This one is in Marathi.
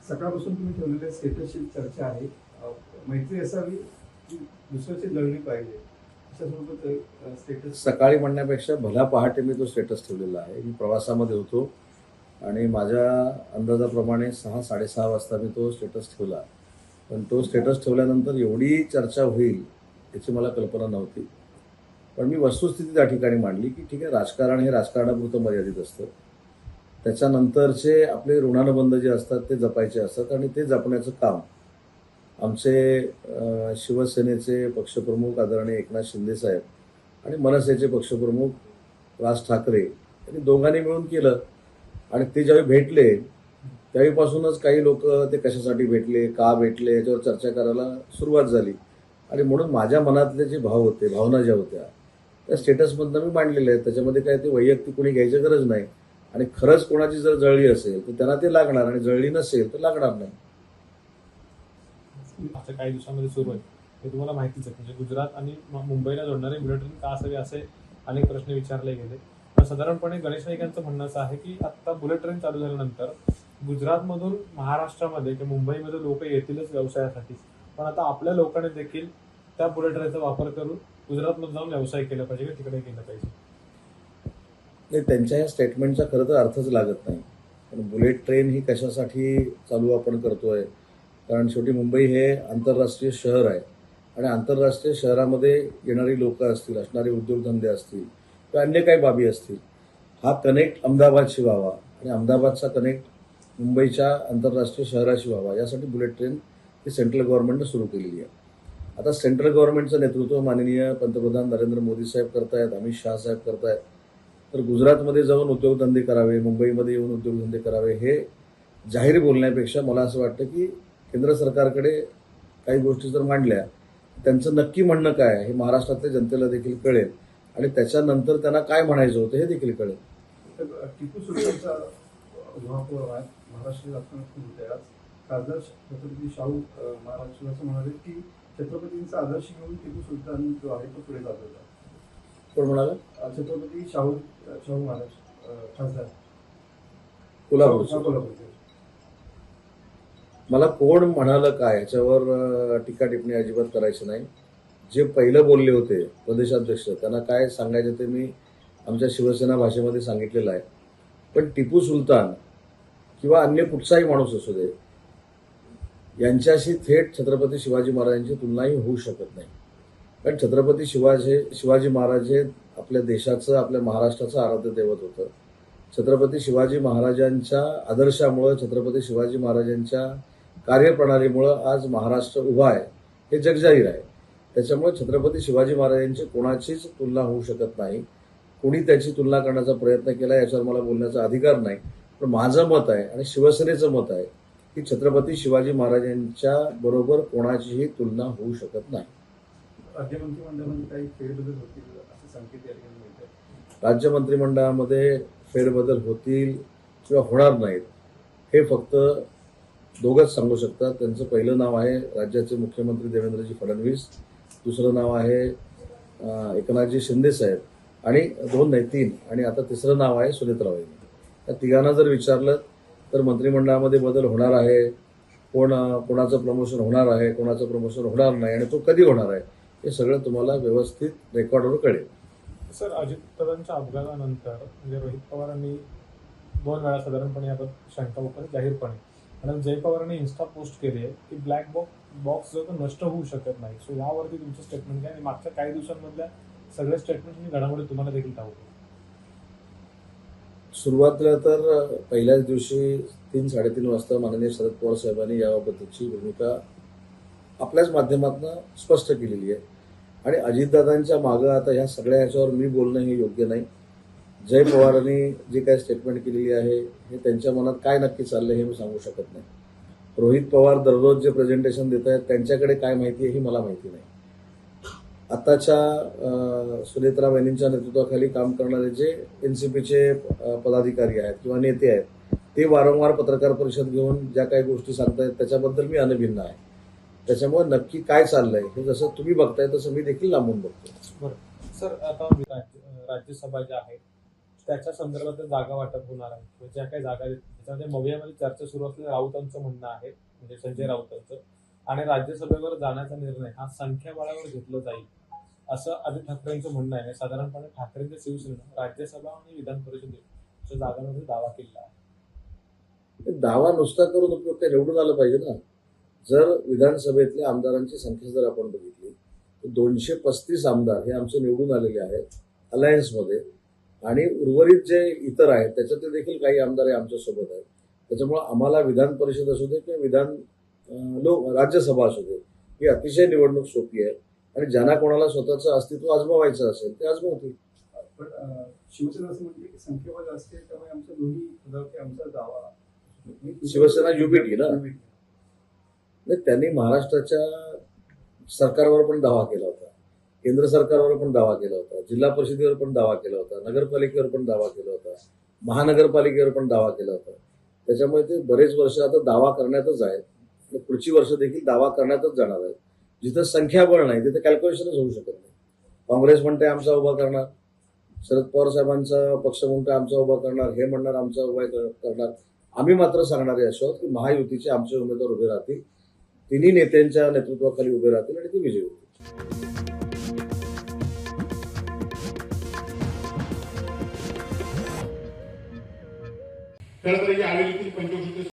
सकाळपासून तुम्ही ठेवलेल्या स्टेटसची चर्चा आहे. मैत्री असावी की दुसऱ्याची जळणी पाहिजे अशा स्वरूपात स्टेटस. सकाळी म्हणण्यापेक्षा भला पहाटे मी तो स्टेटस ठेवलेला आहे. मी प्रवासामध्ये होतो आणि माझ्या अंदाजाप्रमाणे 6-6:30 वाजता मी तो स्टेटस ठेवला. पण तो स्टेटस ठेवल्यानंतर एवढी चर्चा होईल याची मला कल्पना नव्हती. पण मी वस्तुस्थिती त्या ठिकाणी मांडली की ठीक आहे, राजकारण हे राजकारणापुरतं मर्यादित असतं. त्याच्यानंतरचे आपले ऋणानुबंध जे असतात ते जपायचे असतात आणि ते जपण्याचं काम आमचे शिवसेनेचे पक्षप्रमुख आदरणीय एकनाथ शिंदे साहेब आणि मनसेचे पक्षप्रमुख राज ठाकरे यांनी दोघांनी मिळून केलं. आणि ते ज्यावेळी भेटले त्यावेळीपासूनच काही लोक ते कशासाठी भेटले, का भेटले याच्यावर चर्चा करायला सुरुवात झाली. आणि म्हणून माझ्या मनातले जे भाव होते, भावना ज्या होत्या त्या स्टेटसमधनं मी मांडलेल्या आहेत. त्याच्यामध्ये काय ते वैयक्तिक कोणी घ्यायची गरज नाही. आणि खरंच कोणाची जर जळली असेल तर त्यांना ते लागणार आणि जळली नसेल तर लागणार नाही. आता काही दिवसांमध्ये सुरू आहे हे तुम्हाला माहितीच आहे. म्हणजे गुजरात आणि मुंबईला जोडणारे बुलेट ट्रेन का असावी असे अनेक प्रश्न विचारले गेले. पण साधारणपणे गणेश नाईक यांचं म्हणणं असं आहे की आता बुलेट ट्रेन चालू झाल्यानंतर गुजरातमधून महाराष्ट्रामध्ये किंवा मुंबईमध्ये लोक येतीलच व्यवसायासाठी. पण आता आपल्या लोकांनी देखील त्या बुलेट ट्रेनचा वापर करून गुजरातमध्ये जाऊन व्यवसाय केला पाहिजे किंवा तिकडे केलं पाहिजे. नाही, त्यांच्या या स्टेटमेंटचा खरं तर अर्थच लागत नाही. पण बुलेट ट्रेन ही कशासाठी चालू आपण करतोय, कारण शेवटी मुंबई हे आंतरराष्ट्रीय शहर आहे आणि आंतरराष्ट्रीय शहरामध्ये येणारी लोक असतील, असणारे उद्योगधंदे असतील किंवा अन्य काही बाबी असतील, हा कनेक्ट अहमदाबादशी व्हावा आणि अहमदाबादचा कनेक्ट मुंबईच्या आंतरराष्ट्रीय शहराशी व्हावा यासाठी बुलेट ट्रेन ही सेंट्रल गव्हर्नमेंटनं सुरू केलेली आहे. आता सेंट्रल गव्हर्नमेंटचं नेतृत्व माननीय पंतप्रधान नरेंद्र मोदी साहेब करतायत, अमित शहा साहेब करतायत. तर गुजरातमध्ये जाऊन उद्योगधंदे करावे, मुंबईमध्ये येऊन उद्योगधंदे करावे हे जाहीर बोलण्यापेक्षा मला असं वाटतं की केंद्र सरकारकडे काही गोष्टी जर मांडल्या त्यांचं नक्की म्हणणं काय आहे हे महाराष्ट्रातल्या जनतेला देखील कळेल आणि त्याच्यानंतर त्यांना काय म्हणायचं होतं हे देखील कळेल. टिपू सुलतानचा महापौर आहे महाराष्ट्र राजकारणात खूप होते. आज खासदार छत्रपती शाहू महाराज असं म्हणाले की छत्रपतींचा आदर्श घेऊन टिपू सुलतान जो आहे तो पुढे जात होता. कोण म्हणाला? छत्रपती शाहू महाराज खासदार कोल्हापूरचे. मला कोण म्हणालं काय याच्यावर टीका टिप्पणी अजिबात करायची नाही. जे पहिलं बोलले होते प्रदेशाध्यक्ष त्यांना काय सांगायचं ते मी आमच्या शिवसेना भाषेमध्ये सांगितलेलं आहे. पण टिपू सुलतान किंवा अन्य कुठचाही माणूस असू दे यांच्याशी थेट छत्रपती शिवाजी महाराजांची तुलनाही होऊ शकत नाही. कारण छत्रपती शिवाजी महाराज हे आपल्या देशाचं, आपल्या महाराष्ट्राचं आराध्य दैवत होतं. छत्रपती शिवाजी महाराजांच्या आदर्शामुळं, छत्रपती शिवाजी महाराजांच्या कार्यप्रणालीमुळं आज महाराष्ट्र उभा आहे हे जगजाहीर आहे. त्याच्यामुळे छत्रपती शिवाजी महाराजांची कोणाचीच तुलना होऊ शकत नाही. कोणी त्याची तुलना करण्याचा प्रयत्न केला याच्यावर मला बोलण्याचा अधिकार नाही. पण माझं मत आहे आणि शिवसेनेचं मत आहे की छत्रपती शिवाजी महाराजांच्या बरोबर कोणाचीही तुलना होऊ शकत नाही. राज्य मंत्रिमंडळामध्ये काही फेरबदल होतील असे संकेत या ठिकाणी मिळत आहे. राज्य मंत्रिमंडळामध्ये फेरबदल होतील किंवा होणार नाहीत हे फक्त दोघंच सांगू शकतात. त्यांचं पहिलं नाव आहे राज्याचे मुख्यमंत्री देवेंद्रजी फडणवीस, दुसरं नाव आहे एकनाथजी शिंदे साहेब आणि 2 नाही 3 आणि आता तिसरं नाव आहे सुनेत्राबाई. या तिघांना जर विचारलं तर मंत्रिमंडळामध्ये बदल होणार आहे, कोणाचं प्रमोशन होणार आहे, कोणाचं प्रमोशन होणार नाही आणि तो कधी होणार आहे हे सगळं तुम्हाला व्यवस्थित रेकॉर्डवर कळेल. सर, अजितदादांच्या अपघातानंतर म्हणजे रोहित पवारांनी 2 वेळा साधारणपणे याबाबत शंका उठवली जाहीरपणे. आणि जय पवारांनी इन्स्टा पोस्ट केली आहे की ब्लॅक बॉक्स जो तो नष्ट होऊ शकत नाही. सो यावरती तुमचं स्टेटमेंट काय आणि मागच्या काही दिवसांमधल्या सगळ्या स्टेटमेंट आणि घडामोडी तुम्हाला देखील ठाऊक आहे? सुरुवातीला तर पहिल्याच दिवशी 3-3:30 वाजता माननीय शरद पवार साहेबांनी याबाबतची भूमिका आपल्याच माध्यमातून स्पष्ट केलेली आहे. आणि अजितदादांच्या मागं आता ह्या सगळ्या ह्याच्यावर मी बोलणं हे योग्य नाही. जय पवारांनी जी काय स्टेटमेंट केलेली आहे हे त्यांच्या मनात काय नक्की चाललंय हे मी सांगू शकत नाही. रोहित पवार दररोज जे प्रेझेंटेशन देत आहेत त्यांच्याकडे काय माहिती आहे ही मला माहिती नाही. आताच्या सुनेत्रा वहिनींच्या नेतृत्वाखाली काम करणारे जे एनसीपीचे पदाधिकारी आहेत किंवा नेते आहेत ते वारंवार पत्रकार परिषद घेऊन ज्या काही गोष्टी सांगतायत त्याच्याबद्दल मी अनभिन्न आहे. त्याच्यामुळे नक्की काय चाललंय हे जसं तुम्ही बघताय तसं मी देखील लांबून बघतो. बरं सर, आता राज्यसभा ज्या आहेत त्याच्या संदर्भात जागा वाटप होणार आहे किंवा ज्या काही जागा आहेत त्याच्यामध्ये मवियामध्ये चर्चा सुरू असलेल्या राऊतांचं म्हणणं आहे, म्हणजे संजय राऊतांचं, आणि राज्यसभेवर जाण्याचा निर्णय हा संख्याबळावर घेतला जाईल असं आदित्य ठाकरेंचं म्हणणं आहे. साधारणपणे ठाकरेंच्या शिवसेनेनं राज्यसभा आणि विधान परिषदेच्या जागांमध्ये दावा केला आहे. दावा नुसता करून उपयोग काय, निवडून आलं पाहिजे ना. जर विधानसभेतल्या आमदारांची संख्या जर आपण बघितली तर 235 आमदार हे आमचे निवडून आलेले आहेत अलायन्समध्ये, आणि उर्वरित जे इतर आहेत त्याच्यातले देखील काही आमदार हे आमच्यासोबत आहेत. त्याच्यामुळे आम्हाला विधान परिषद असू दे किंवा राज्यसभा असू दे, ही अतिशय निवडणूक सोपी आहे, आणि ज्यांना कोणाला स्वतःचं अस्तित्व आजमावायचं असेल ते आजमावतील. पण शिवसेना असं म्हणते की संख्याबळ जास्त आहे, त्यामुळे आमच्या दोन्ही पदावरती आमचा दावा. शिवसेना UBT ना? नाही, त्यांनी महाराष्ट्राच्या सरकारवर पण दावा केला होता, केंद्र सरकारवर पण दावा केला होता, जिल्हा परिषदेवर पण दावा केला होता, नगरपालिकेवर पण दावा केला होता, महानगरपालिकेवर पण दावा केला होता. त्याच्यामुळे ते बरेच वर्ष आता दावा करण्यातच आहेत, पुढची वर्ष देखील दावा करण्यातच जाणार आहेत. जिथं संख्याबळ नाही तिथे कॅल्क्युलेशनच होऊ शकत नाही. काँग्रेस म्हणते आमचा उभा करणार, शरद पवार साहेबांचा पक्ष म्हणतो आमचा उभा करणार, हे म्हणणार आमचा उभा करणार. आम्ही मात्र सांगणारे असे आहोत की महायुतीचे आमचे उमेदवार उभे राहतील, तिन्ही नेत्यांच्या नेतृत्वाखाली उभे राहतील आणि ते विजयी होतील. खरं तर यावेळी पंचवर्षीचे